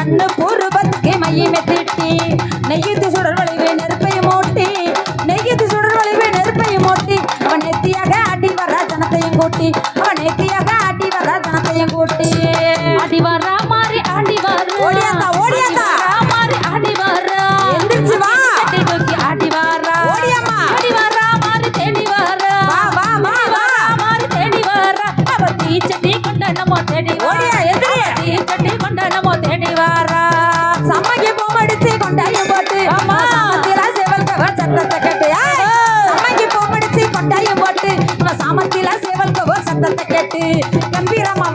கண்ணு பூர்வத்துக்கு மையமே திட்டி நெய்யத்து சுடர் வளைவு நெருப்பையும் மூட்டி நெய்யத்து சுடர் வளைவு நெருப்பையும் மூட்டி அவன் நெத்தியாக ஆட்டி வர ஜனத்தையும் கூட்டி அவன் நெத்தியாக ஆட்டி வர ஜனத்தையும் கூட்டி ஆடி வரா மாறி ஆடி வர ஓடியாத்தா ஓடியாத்தா மாறி ஆடி வர எந்திரிச்சு வா தூக்கி ஆடி வர ஓடியாம்மா ஆடி வர மாறி தேடி வர வா வா வா வா மாறி தேடி வர அவ தீச்சட்டி கொண்ட நம்ம தேடி ஓடியா எந்திரி தீச்சட்டி கொண்ட நம்ம தேடி வர சம்மகி பூமடிச்சு கொண்டாயும் போட்டு அம்மா சாமத்தில சேவல் கவர் சத்தத்தை கேட்டு சம்மகி பூமடிச்சு கொண்டாயும் போட்டு சாமத்தில சேவல் கவர் சத்தத்தை கேட்டு கம்பீரமா